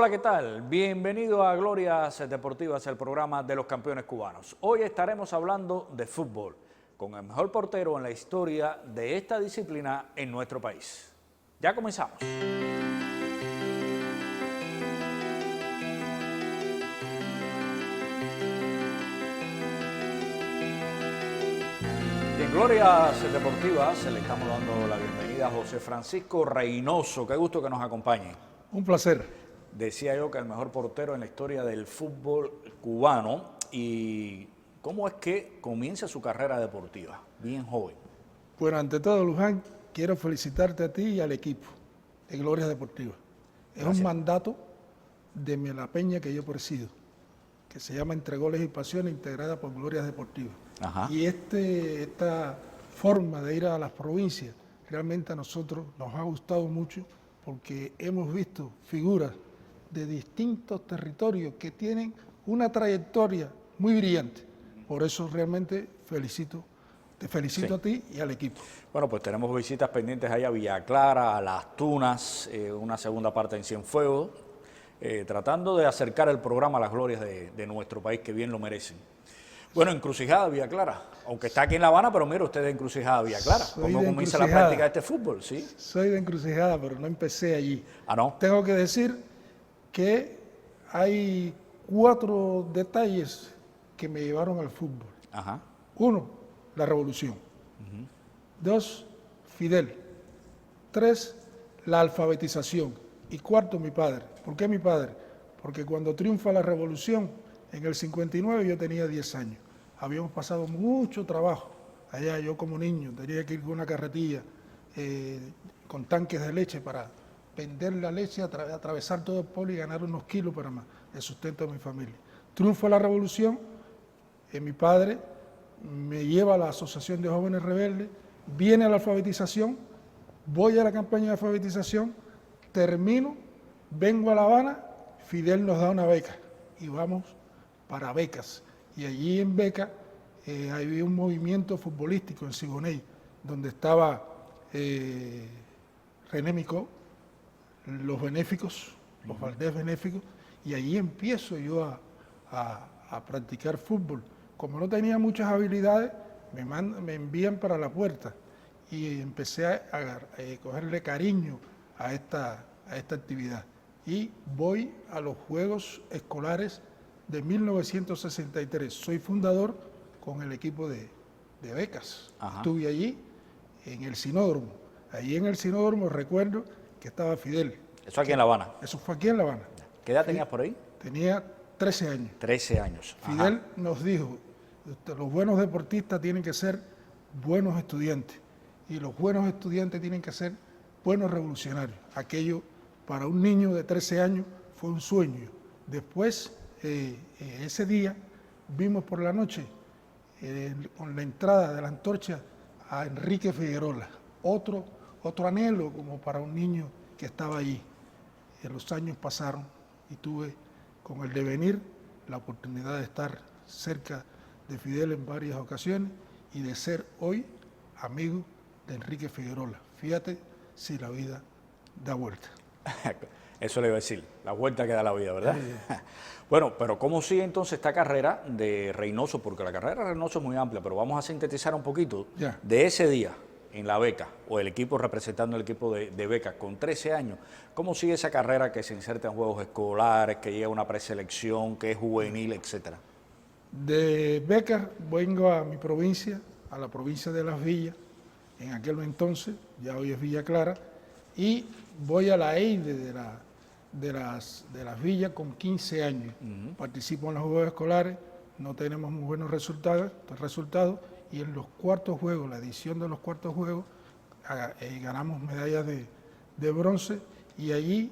Hola, ¿qué tal? Bienvenido a Glorias Deportivas, el programa de los campeones cubanos. Hoy estaremos hablando de fútbol, con el mejor portero en la historia de esta disciplina en nuestro país. Ya comenzamos. En Glorias Deportivas le estamos dando la bienvenida a José Francisco Reynoso. Qué gusto que nos acompañe. Un placer. Decía yo que el mejor portero en la historia del fútbol cubano. ¿Y cómo es que comienza su carrera deportiva? Bien joven. Bueno, ante todo, Luján, quiero felicitarte a ti y al equipo de Glorias Deportivas. Es Gracias. un mandato de la peña que yo presido, que se llama Entre Goles y Pasiones, integrada por Glorias Deportivas. Ajá. Y esta forma de ir a las provincias, realmente a nosotros nos ha gustado mucho porque hemos visto figuras de distintos territorios que tienen una trayectoria muy brillante. Por eso realmente te felicito Sí. a ti y al equipo. Bueno, pues tenemos visitas pendientes allá a Villa Clara, a Las Tunas, una segunda parte en Cienfuegos, tratando de acercar el programa a las glorias de nuestro país, que bien lo merecen. Bueno, Encrucijada, Villa Clara, aunque está aquí en La Habana, pero mira usted de Encrucijada, Villa Clara. ¿Cómo comienza la práctica de este fútbol? ¿Sí? Soy de Encrucijada, pero no empecé allí. Ah, no. Tengo que decir que hay 4 detalles que me llevaron al fútbol. Ajá. 1, la revolución. 2, Fidel. 3, la alfabetización. Y 4, mi padre. ¿Por qué mi padre? Porque cuando triunfa la revolución, en el 59 yo tenía 10 años. Habíamos pasado mucho trabajo. Allá yo como niño tenía que ir con una carretilla con tanques de leche para vender la leche, atravesar todo el pueblo y ganar unos kilos para más, el sustento de mi familia. Triunfa la revolución, mi padre me lleva a la Asociación de Jóvenes Rebeldes, viene a la alfabetización, voy a la campaña de alfabetización, termino, vengo a La Habana, Fidel nos da una beca y vamos para becas. Y allí en beca había un movimiento futbolístico en Siboney, donde estaba René Micó, los benéficos, los Valdés benéficos, y allí empiezo yo a practicar fútbol. Como no tenía muchas habilidades, me envían para la puerta y empecé a cogerle cariño a esta actividad. Y voy a los Juegos Escolares de 1963. Soy fundador con el equipo de becas. Ajá. Estuve allí en el Sinódromo. Allí en el Sinódromo recuerdo que estaba Fidel. Eso aquí en La Habana. Eso fue aquí en La Habana. ¿Qué edad tenías por ahí? Tenía 13 años. 13 años. Fidel Ajá. nos dijo, los buenos deportistas tienen que ser buenos estudiantes y los buenos estudiantes tienen que ser buenos revolucionarios. Aquello para un niño de 13 años fue un sueño. Después, ese día, vimos por la noche, con la entrada de la antorcha, a Enrique Figuerola. Otro anhelo como para un niño que estaba allí. Los años pasaron y tuve, con el devenir, la oportunidad de estar cerca de Fidel en varias ocasiones y de ser hoy amigo de Enrique Figuerola. Fíjate si la vida da vuelta. Eso le iba a decir, la vuelta que da la vida, ¿verdad? Bueno, pero ¿cómo sigue entonces esta carrera de Reynoso? Porque la carrera de Reynoso es muy amplia, pero vamos a sintetizar un poquito de ese día en la beca, o el equipo representando el equipo de beca con 13 años. ¿Cómo sigue esa carrera que se inserta en juegos escolares, que llega a una preselección, que es juvenil, etcétera? De becas vengo a mi provincia, a la provincia de Las Villas, en aquel entonces, ya hoy es Villa Clara, y voy a la EIDE de las Villas con 15 años. Participo en los Juegos Escolares, no tenemos muy buenos resultados, y en los cuartos juegos, la edición de los cuartos juegos, ganamos medallas de bronce, y allí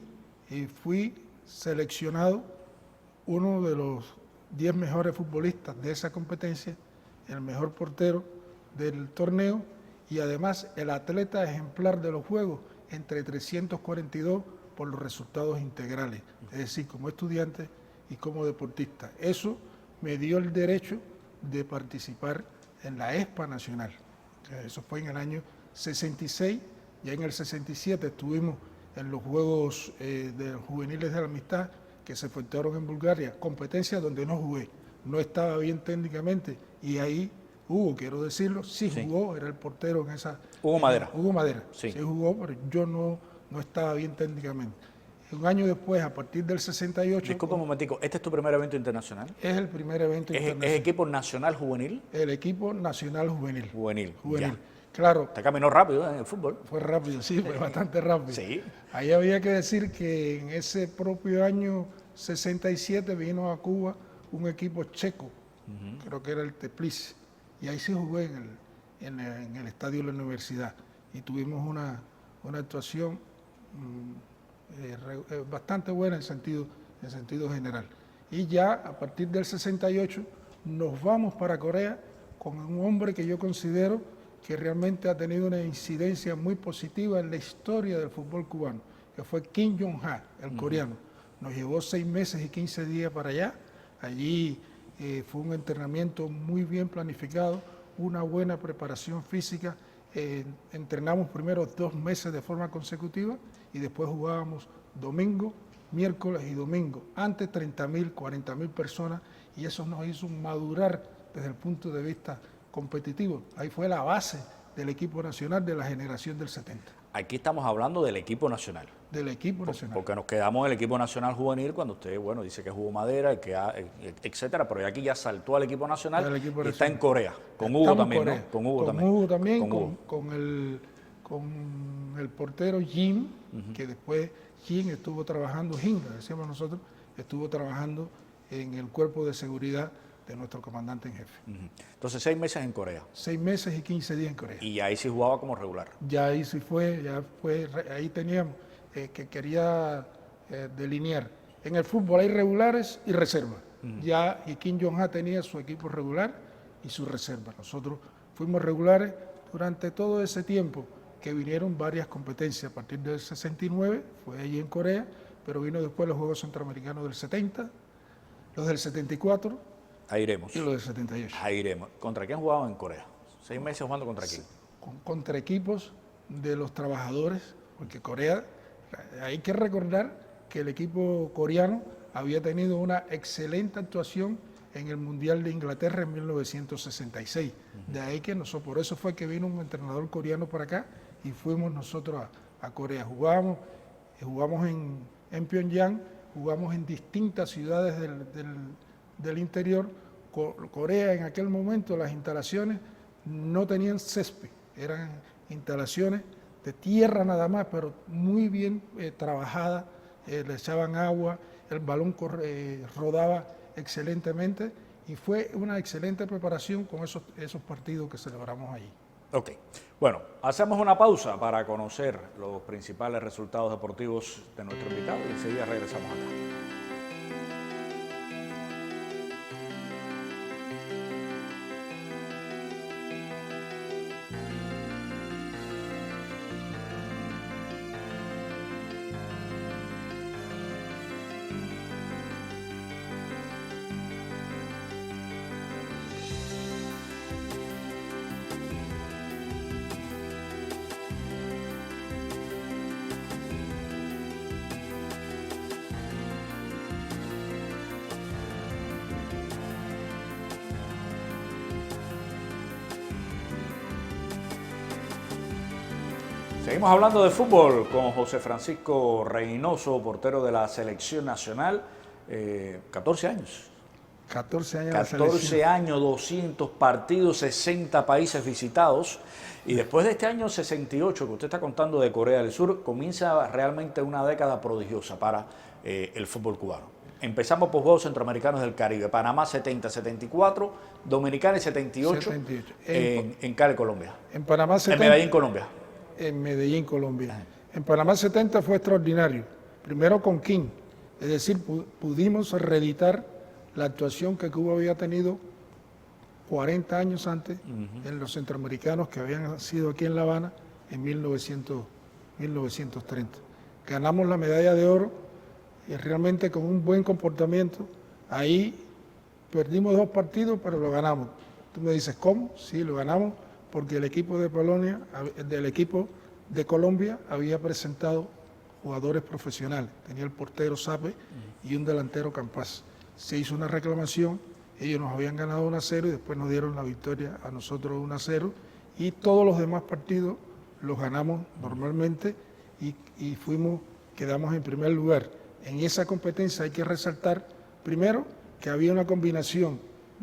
fui seleccionado uno de los 10 mejores futbolistas de esa competencia, el mejor portero del torneo, y además el atleta ejemplar de los Juegos, entre 342 por los resultados integrales, es decir, como estudiante y como deportista. Eso me dio el derecho de participar en la ESPA Nacional. Eso fue en el año 66, ya en el 67 estuvimos en los Juegos de Juveniles de la Amistad que se efectuaron en Bulgaria, competencia donde no jugué, no estaba bien técnicamente, y ahí Hugo, quiero decirlo, sí jugó, era el portero en esa... Hugo Madera. Hugo Madera, sí jugó, pero yo no estaba bien técnicamente. Un año después, a partir del 68... Disculpa un momentico, ¿este es tu primer evento internacional? Es el primer evento internacional. ¿Es equipo nacional juvenil? El equipo nacional juvenil. Juvenil. Claro. Te caminó rápido en el fútbol. Fue rápido, sí, fue bastante rápido. Sí. Ahí había que decir que en ese propio año 67 vino a Cuba un equipo checo, creo que era el Teplice, y ahí se jugó en el estadio de la universidad. Y tuvimos una actuación bastante buena en sentido general. Y ya a partir del 68 nos vamos para Corea con un hombre que yo considero que realmente ha tenido una incidencia muy positiva en la historia del fútbol cubano, que fue Kim Jong-ha, el coreano. Nos llevó 6 meses y 15 días para allá. Allí fue un entrenamiento muy bien planificado, una buena preparación física. Entrenamos primero 2 meses de forma consecutiva y después jugábamos domingo, miércoles y domingo, ante 30.000, 40.000 personas, y eso nos hizo madurar desde el punto de vista competitivo. Ahí fue la base del equipo nacional de la generación del 70. Aquí estamos hablando del equipo nacional. Del equipo nacional. Porque nos quedamos en el equipo nacional juvenil cuando usted, bueno, dice que jugó Madera, etcétera, pero aquí ya saltó al equipo nacional y está en Corea, con Hugo también, ¿no? Con Hugo también, con el portero Jim, que después Jim estuvo trabajando, decíamos nosotros, estuvo trabajando en el cuerpo de seguridad de nuestro comandante en jefe. Entonces 6 meses en Corea. 6 meses y 15 días en Corea. Y ahí sí jugaba como regular. Ya ahí sí fue, ahí teníamos que quería delinear. En el fútbol hay regulares y reservas. Ya y Kim Jong-ha tenía su equipo regular y su reserva. Nosotros fuimos regulares durante todo ese tiempo que vinieron varias competencias. A partir del 69 fue allí en Corea, pero vino después los Juegos Centroamericanos del 70, los del 74. Ahí iremos. Y lo del 78. Ahí iremos. ¿Contra quién jugaban en Corea? 6 meses jugando contra quién. Contra equipos de los trabajadores, porque Corea, hay que recordar que el equipo coreano había tenido una excelente actuación en el Mundial de Inglaterra en 1966. De ahí que nosotros, por eso fue que vino un entrenador coreano para acá y fuimos nosotros a Corea. Jugamos en Pyongyang, jugamos en distintas ciudades del interior. Corea en aquel momento las instalaciones no tenían césped, eran instalaciones de tierra nada más, pero muy bien trabajadas, le echaban agua, el balón rodaba excelentemente y fue una excelente preparación con esos partidos que celebramos allí. Ok, bueno, hacemos una pausa para conocer los principales resultados deportivos de nuestro invitado y enseguida regresamos acá. Seguimos hablando de fútbol con José Francisco Reynoso, portero de la selección nacional, 14 años. 14 años. 14 años, 200 partidos, 60 países visitados. Y después de este año 68 que usted está contando de Corea del Sur, comienza realmente una década prodigiosa para el fútbol cubano. Empezamos por Juegos Centroamericanos del Caribe, Panamá 70, 74, Dominicana 78, en Cali, Colombia. En Panamá 70. En Medellín, Colombia. En Medellín, Colombia. En Panamá 70 fue extraordinario. Primero con Kim, es decir, pudimos reeditar la actuación que Cuba había tenido 40 años antes en los centroamericanos que habían sido aquí en La Habana en 1930. Ganamos la medalla de oro y realmente con un buen comportamiento. Ahí perdimos 2 partidos, pero lo ganamos. Tú me dices, ¿cómo? Sí, lo ganamos porque el equipo de Polonia, del equipo de Colombia, había presentado jugadores profesionales. Tenía el portero Sape y un delantero Campas. Se hizo una reclamación, ellos nos habían ganado 1-0 y después nos dieron la victoria a nosotros 1-0 y todos los demás partidos los ganamos normalmente y quedamos en primer lugar. En esa competencia hay que resaltar, primero, que había una combinación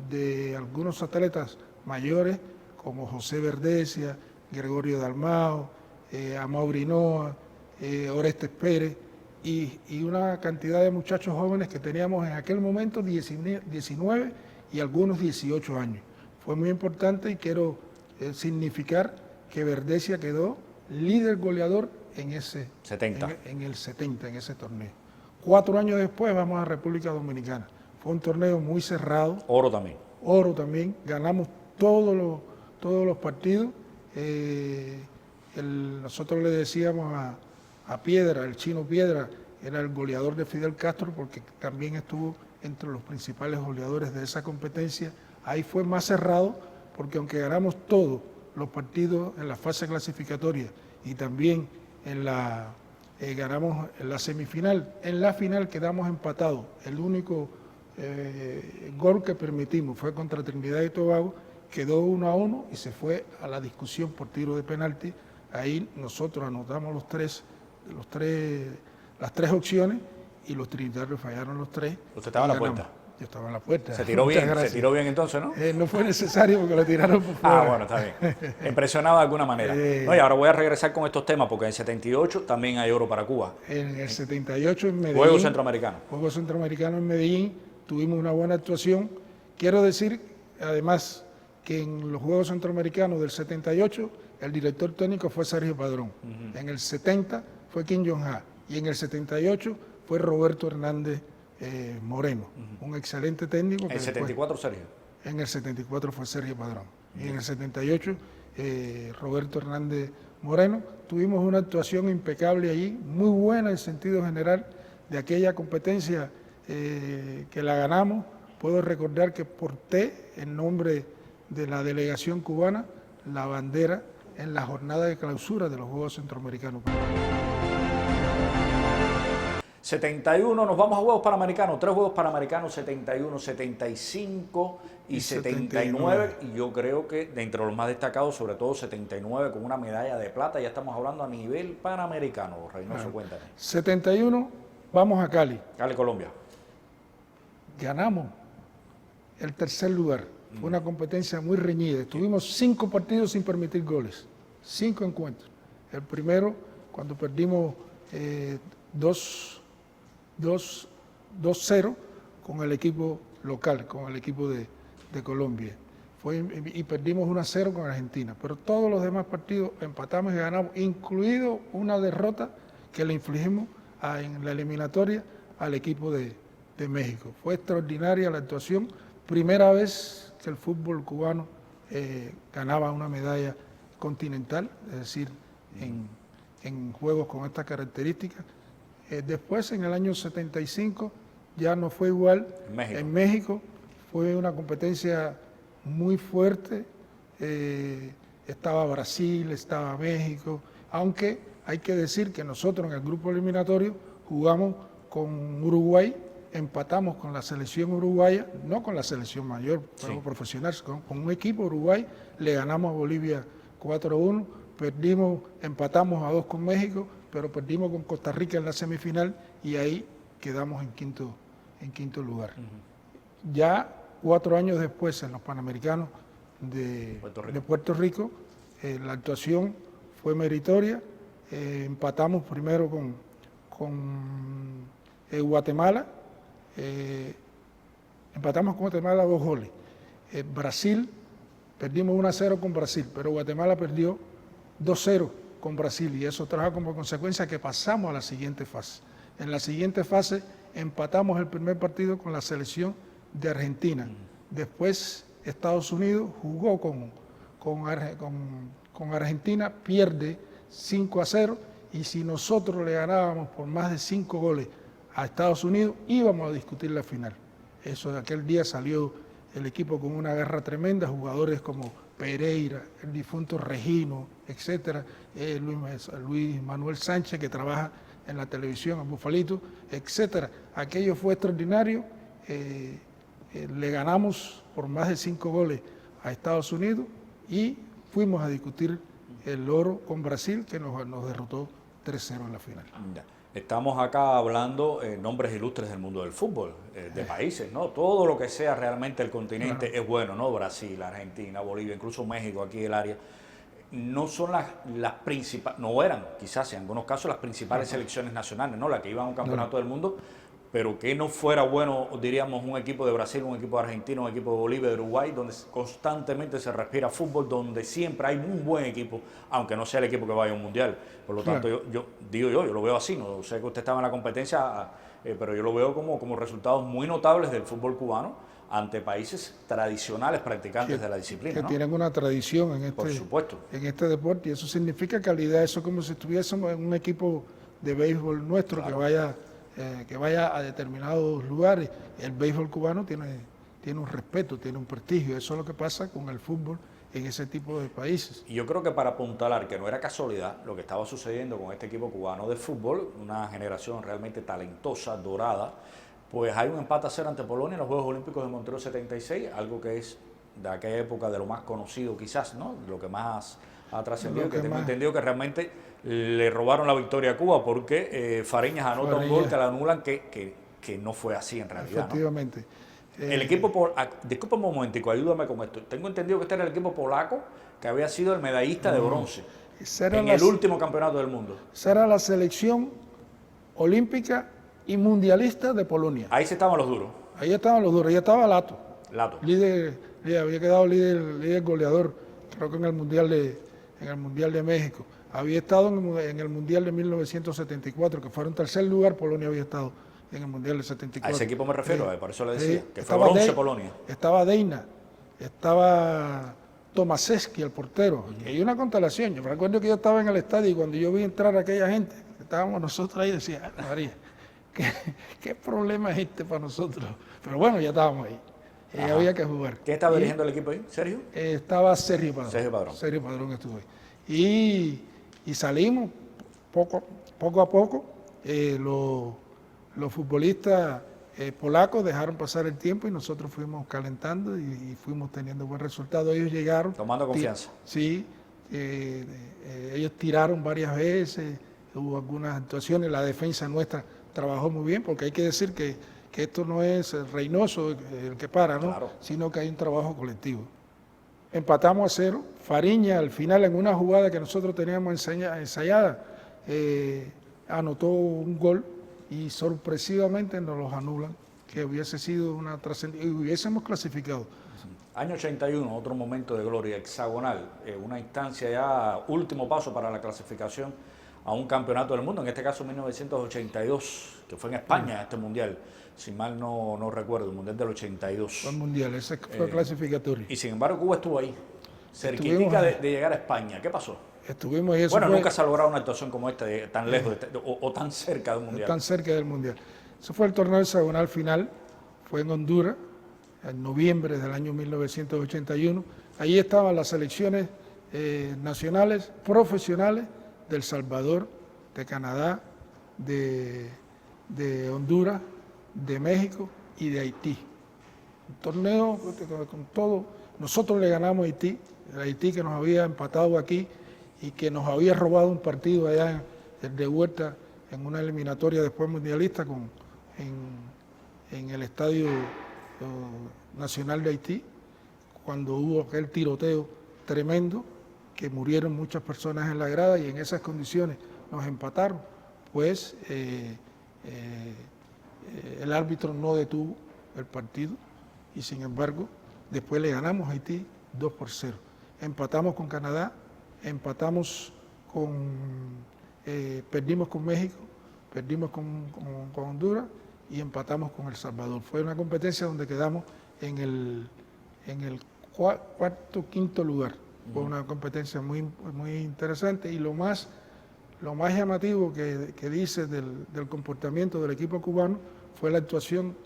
de algunos atletas mayores como José Verdecia, Gregorio Dalmao, Amaury Noa, Orestes Pérez y una cantidad de muchachos jóvenes que teníamos en aquel momento 19 y algunos 18 años. Fue muy importante y quiero significar que Verdecia quedó líder goleador en ese 70. En el 70, en ese torneo. 4 años después vamos a República Dominicana. Fue un torneo muy cerrado. Oro también. Oro también. Ganamos todos los partidos. Nosotros le decíamos a Piedra, el chino Piedra, era el goleador de Fidel Castro porque también estuvo entre los principales goleadores de esa competencia. Ahí fue más cerrado porque aunque ganamos todos los partidos en la fase clasificatoria y también ganamos en la semifinal, en la final quedamos empatados. El único gol que permitimos fue contra Trinidad y Tobago, quedó 1-1 y se fue a la discusión por tiro de penalti. Ahí nosotros anotamos las tres opciones y los trinitarios fallaron los 3. ¿Usted estaba en la puerta? Yo estaba en la puerta. Se tiró bien entonces, ¿no? No fue necesario porque lo tiraron por fuera. Ah, bueno, está bien. Impresionado de alguna manera. No, y ahora voy a regresar con estos temas porque en el 78 también hay oro para Cuba. En el 78 en Medellín. Juegos Centroamericanos. Juegos Centroamericanos en Medellín. Tuvimos una buena actuación. Quiero decir, además, que en los Juegos Centroamericanos del 78 el director técnico fue Sergio Padrón. En el 70 fue Kim Jong-ha. Y en el 78 fue Roberto Hernández Moreno, un excelente técnico. ¿En el 74, Sergio? En el 74 fue Sergio Padrón. Y en el 78, Roberto Hernández Moreno. Tuvimos una actuación impecable allí, muy buena en sentido general de aquella competencia que la ganamos. Puedo recordar que porté en nombre de la delegación cubana la bandera en la jornada de clausura de los Juegos Centroamericanos. 71, nos vamos a Juegos Panamericanos, 3 Juegos Panamericanos, 71, 75 y 79, y yo creo que de entre los más destacados, sobre todo 79 con una medalla de plata, ya estamos hablando a nivel panamericano. Reynoso, cuéntame. 71, vamos a Cali. Cali, Colombia. Ganamos el tercer lugar, fue una competencia muy reñida, tuvimos 5 partidos sin permitir goles, 5 encuentros. El primero, cuando perdimos 2-0 con el equipo local, con el equipo de Colombia. Y perdimos 1-0 con Argentina. Pero todos los demás partidos empatamos y ganamos, incluido una derrota que le infligimos en la eliminatoria al equipo de México. Fue extraordinaria la actuación. Primera vez que el fútbol cubano ganaba una medalla continental, es decir, en juegos con estas características. Después, en el año 75, ya no fue igual. En México fue una competencia muy fuerte. Estaba Brasil, estaba México, aunque hay que decir que nosotros en el grupo eliminatorio jugamos con Uruguay, empatamos con la selección uruguaya, no con la selección mayor, pero profesional, con un equipo Uruguay, le ganamos a Bolivia 4-1, empatamos a 2 con México, pero perdimos con Costa Rica en la semifinal y ahí quedamos en quinto lugar. Ya 4 años después, en los Panamericanos de Puerto Rico, la actuación fue meritoria. Empatamos primero con Guatemala, empatamos con Guatemala 2 goles. Brasil, perdimos 1-0 con Brasil, pero Guatemala perdió 2-0 con Brasil y eso trajo como consecuencia que pasamos a la siguiente fase. En la siguiente fase empatamos el primer partido con la selección de Argentina. Después Estados Unidos jugó con Argentina, pierde 5-0 y si nosotros le ganábamos por más de 5 goles a Estados Unidos íbamos a discutir la final. Eso de aquel día salió el equipo con una garra tremenda, jugadores como Pereira, el difunto Regino, etcétera, Luis Manuel Sánchez, que trabaja en la televisión, en Bufalito, etcétera. Aquello fue extraordinario. Le ganamos por más de 5 goles a Estados Unidos y fuimos a discutir el oro con Brasil, que nos derrotó 3-0 en la final. Ya. Estamos acá hablando nombres ilustres del mundo del fútbol, de países, ¿no? Todo lo que sea realmente el continente es bueno, ¿no? Brasil, Argentina, Bolivia, incluso México, aquí el área. No son las principales, no eran quizás en algunos casos las principales selecciones nacionales, ¿no? Las que iban a un campeonato del mundo, pero que no fuera bueno, diríamos, un equipo de Brasil, un equipo de Argentina, un equipo de Bolivia, de Uruguay, donde constantemente se respira fútbol, donde siempre hay un buen equipo, aunque no sea el equipo que vaya a un mundial. Por lo tanto, yo lo veo así, no sé que usted estaba en la competencia, pero yo lo veo como resultados muy notables del fútbol cubano ante países tradicionales practicantes de la disciplina, que ¿no? tienen una tradición Por supuesto. en este deporte, y eso significa calidad. Eso es como si estuviésemos en un equipo de béisbol nuestro, claro, que vaya a determinados lugares. El béisbol cubano tiene un respeto, tiene un prestigio. Eso es lo que pasa con el fútbol en ese tipo de países. Y yo creo que para apuntalar que no era casualidad lo que estaba sucediendo con este equipo cubano de fútbol, una generación realmente talentosa, dorada, pues hay un empate a 0 ante Polonia en los Juegos Olímpicos de Montreal 76, algo que es de aquella época de lo más conocido quizás, ¿no? Lo que más ha trascendido, que tengo entendido que realmente le robaron la victoria a Cuba porque Fariñas anota un gol que la anulan, que no fue así en realidad. Efectivamente. ¿No? El equipo, discúlpame un momentico, ayúdame con esto. Tengo entendido que este era el equipo polaco que había sido el medallista de bronce en el último campeonato del mundo. Esa era la selección olímpica y mundialista de Polonia. Ahí se estaban los duros. Ahí estaban los duros, ahí estaba Lato. Líder, había quedado líder goleador, creo que en el Mundial de México. Había estado en el Mundial de 1974, que fue en tercer lugar, Polonia había estado en el Mundial de 74. A ese equipo me refiero, por eso le decía, que fue bronce Polonia. Estaba Deina, estaba Tomaszewski, el portero, y hay una constelación. Yo me recuerdo que yo estaba en el estadio y cuando yo vi entrar a aquella gente, estábamos nosotros ahí, decía, María, ¿qué problema es este para nosotros? Pero bueno, ya estábamos ahí. Había que jugar. ¿Quién estaba dirigiendo el equipo ahí? ¿Sergio? Estaba Sergio Padrón. Sergio Padrón estuvo ahí. Y salimos poco a poco. Los futbolistas polacos dejaron pasar el tiempo y nosotros fuimos calentando y fuimos teniendo buen resultado. Ellos llegaron. Tomando confianza. Sí. Ellos tiraron varias veces. Hubo algunas actuaciones. La defensa nuestra trabajó muy bien, porque hay que decir que esto no es Reynoso el que para, ¿no? Claro. Sino que hay un trabajo colectivo. Empatamos a 0. Fariña, al final, en una jugada que nosotros teníamos ensayada, anotó un gol y sorpresivamente nos los anulan, que hubiese sido una trascendencia, y hubiésemos clasificado. Año 81, otro momento de gloria, hexagonal, una instancia ya, último paso para la clasificación a un campeonato del mundo, en este caso 1982, que fue en España este mundial, si mal no recuerdo, el mundial del 82. Fue el mundial, ese fue clasificatorio. Y sin embargo Cuba estuvo ahí, cerquitica de llegar a España. ¿Qué pasó? Estuvimos y eso bueno, nunca se ha logrado una actuación como esta, tan lejos o tan cerca de un mundial. Tan cerca del mundial. Eso fue el torneo hexagonal final, fue en Honduras, en noviembre del año 1981. Allí estaban las selecciones nacionales, profesionales, de El Salvador, de Canadá, de Honduras, de México y de Haití. Un torneo con todo. Nosotros le ganamos a Haití, el Haití que nos había empatado aquí y que nos había robado un partido allá de vuelta en una eliminatoria después mundialista en el Estadio Nacional de Haití, cuando hubo aquel tiroteo tremendo, que murieron muchas personas en la grada y en esas condiciones nos empataron, pues el árbitro no detuvo el partido y sin embargo después le ganamos a Haití 2-0. Empatamos con Canadá, perdimos con México, perdimos con Honduras y empatamos con El Salvador. Fue una competencia donde quedamos en el quinto lugar. Fue una competencia muy interesante y lo más llamativo que dice del comportamiento del equipo cubano fue la actuación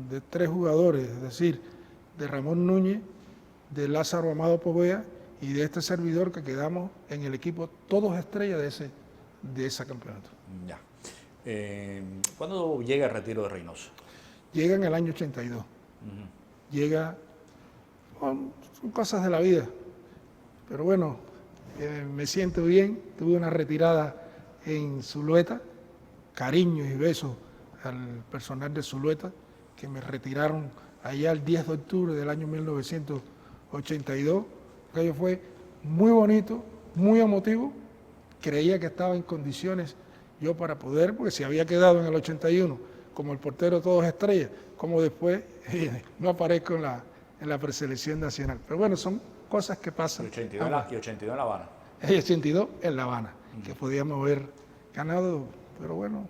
de 3 jugadores, es decir, de Ramón Núñez, de Lázaro Amado Povea y de este servidor, que quedamos en el equipo todos estrellas de ese campeonato. Ya. ¿Cuándo llega el retiro de Reynoso? Llega en el año 82. Llega, son cosas de la vida, pero bueno, me siento bien. Tuve una retirada en Zulueta, cariños y besos al personal de Zulueta, que me retiraron allá el 10 de octubre del año 1982. Aquello fue muy bonito, muy emotivo. Creía que estaba en condiciones yo para poder, porque si había quedado en el 81 como el portero todos estrellas, como después no aparezco en la preselección nacional. Pero bueno, son cosas que pasan. Y 82 en La Habana. Y 82 en La Habana, que podíamos haber ganado, pero bueno,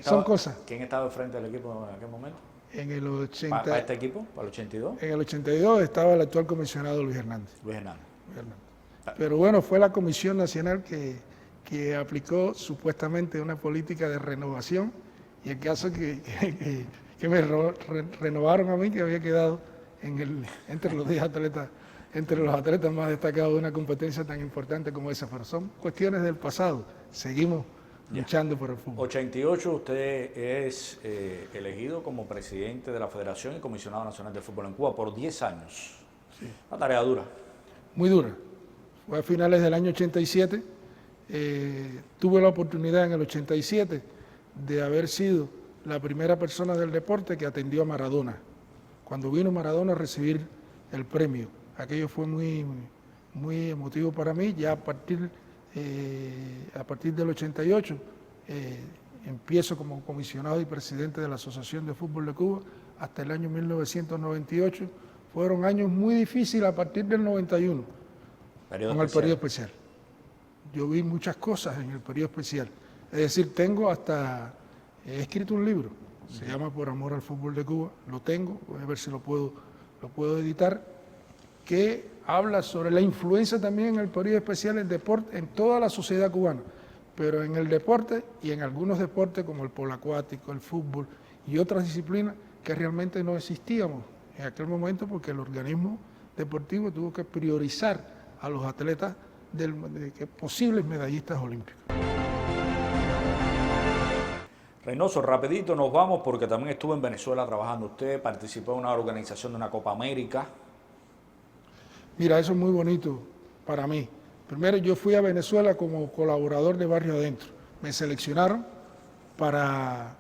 son cosas. ¿Quién estaba al frente del equipo en aquel momento? En el 80, ¿Para este equipo? ¿Para el 82? En el 82 estaba el actual comisionado Luis Hernández. Luis Hernández. Pero bueno, fue la Comisión Nacional que aplicó supuestamente una política de renovación, y el caso que me renovaron a mí, que había quedado entre los 10 atletas, entre los atletas más destacados de una competencia tan importante como esa. Pero son cuestiones del pasado. Seguimos luchando por el fútbol. 88 usted es elegido como presidente de la Federación y Comisionado Nacional de Fútbol en Cuba por 10 años. Sí. Una tarea dura. Muy dura. Fue a finales del año 87. Tuve la oportunidad en el 87 de haber sido la primera persona del deporte que atendió a Maradona. Cuando vino Maradona a recibir el premio, aquello fue muy, muy emotivo para mí. Ya a partir del 88 empiezo como comisionado y presidente de la Asociación de Fútbol de Cuba hasta el año 1998. Fueron años muy difíciles a partir del 91 con el periodo especial. Yo vi muchas cosas en el periodo especial. Es decir, he escrito un libro, se llama Por Amor al Fútbol de Cuba, lo tengo, voy a ver si lo puedo editar, que habla sobre la influencia también en el periodo especial del deporte en toda la sociedad cubana, pero en el deporte y en algunos deportes como el polo acuático, el fútbol y otras disciplinas que realmente no existíamos en aquel momento, porque el organismo deportivo tuvo que priorizar a los atletas de posibles medallistas olímpicos. Reynoso, rapidito nos vamos porque también estuvo en Venezuela trabajando. Usted participó en una organización de una Copa América. Mira, eso es muy bonito para mí. Primero, yo fui a Venezuela como colaborador de Barrio Adentro. Me seleccionaron para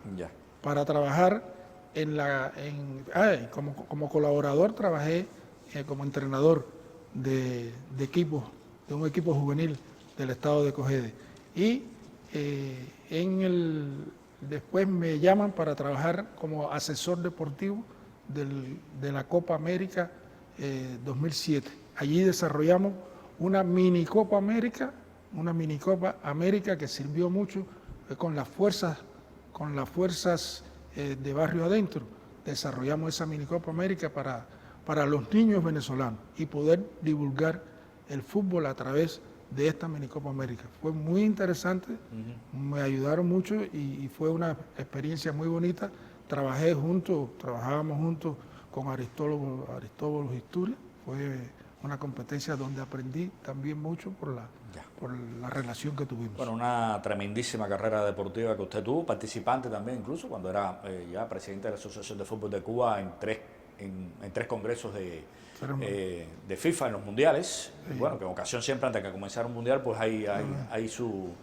trabajar como colaborador. Trabajé como entrenador de un equipo juvenil del estado de Cogede. Y después me llaman para trabajar como asesor deportivo de la Copa América 2007. Allí desarrollamos una mini Copa América que sirvió mucho con las fuerzas de Barrio Adentro. Desarrollamos esa mini Copa América para los niños venezolanos y poder divulgar el fútbol a través de esta Minicopa América. Fue muy interesante, me ayudaron mucho y fue una experiencia muy bonita. Trabajábamos juntos con Aristóbulo Isturiz. Fue una competencia donde aprendí también mucho por la relación que tuvimos. Bueno, una tremendísima carrera deportiva que usted tuvo, participante también incluso cuando era ya presidente de la Asociación de Fútbol de Cuba en tres congresos de FIFA en los mundiales. Sí. Bueno, que en ocasión siempre antes de que comenzara un mundial, pues hay su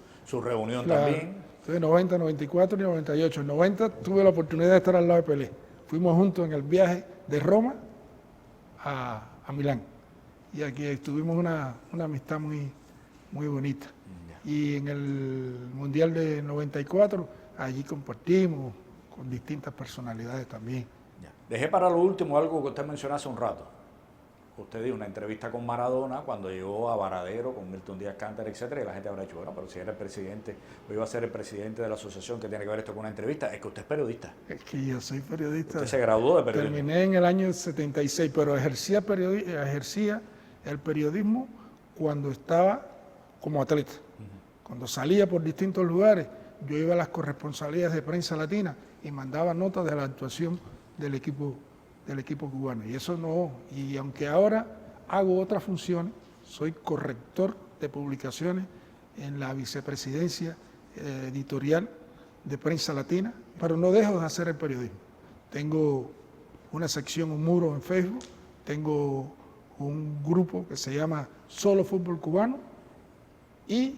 reunión también. Estuve 90, 94 y 98. En 90 tuve la oportunidad de estar al lado de Pelé. Fuimos juntos en el viaje de Roma a Milán. Y aquí tuvimos una amistad muy, muy bonita. Y en el Mundial de 94, allí compartimos con distintas personalidades también. Dejé para lo último algo que usted mencionó hace un rato. Usted dio una entrevista con Maradona cuando llegó a Varadero con Milton Díaz Canter, etcétera, y la gente habrá dicho, bueno, pero si era el presidente, o iba a ser el presidente de la asociación, que tiene que ver esto con una entrevista. Es que usted es periodista. Es que yo soy periodista. Usted se graduó de periodismo. Terminé en el año 76, pero ejercía el periodismo cuando estaba como atleta. Cuando salía por distintos lugares, yo iba a las corresponsalías de Prensa Latina y mandaba notas de la actuación del equipo cubano. Y eso no, y aunque ahora hago otras funciones, soy corrector de publicaciones en la vicepresidencia editorial de Prensa Latina, pero no dejo de hacer el periodismo. Tengo una sección, un muro en Facebook, tengo un grupo que se llama Solo Fútbol Cubano y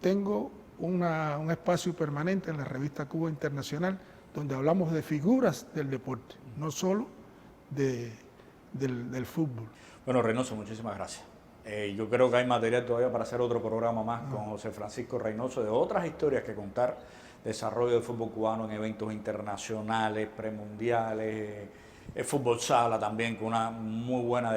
tengo un espacio permanente en la revista Cuba Internacional donde hablamos de figuras del deporte, no solo del fútbol. Bueno, Reynoso, muchísimas gracias. Yo creo que hay material todavía para hacer otro programa más con José Francisco Reynoso de otras historias que contar, desarrollo del fútbol cubano en eventos internacionales, premundiales, el fútbol sala también, con una muy buena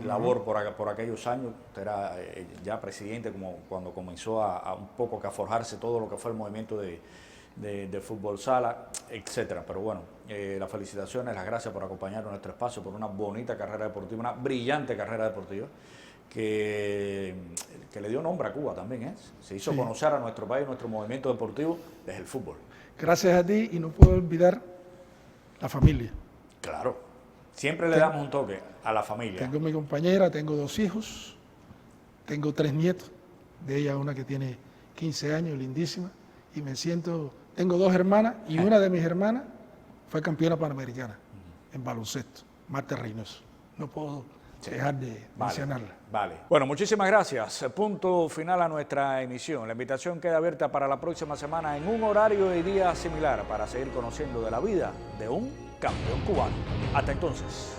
labor por aquellos años. Usted era ya presidente como cuando comenzó a un poco que a forjarse todo lo que fue el movimiento de fútbol sala, etcétera. Pero bueno, las felicitaciones, las gracias por acompañarnos en nuestro espacio, por una bonita carrera deportiva, una brillante carrera deportiva que le dio nombre a Cuba también, se hizo conocer a nuestro país, nuestro movimiento deportivo desde el fútbol. Gracias a ti, y no puedo olvidar la familia. Claro, siempre le damos un toque a la familia. Tengo mi compañera, tengo 2 hijos, tengo 3 nietos, de ella una que tiene 15 años, lindísima, y tengo 2 hermanas, y una de mis hermanas fue campeona panamericana en baloncesto, Marta Reynoso. No puedo dejar de mencionarla. Vale. Bueno, muchísimas gracias. Punto final a nuestra emisión. La invitación queda abierta para la próxima semana en un horario y día similar para seguir conociendo de la vida de un campeón cubano. Hasta entonces.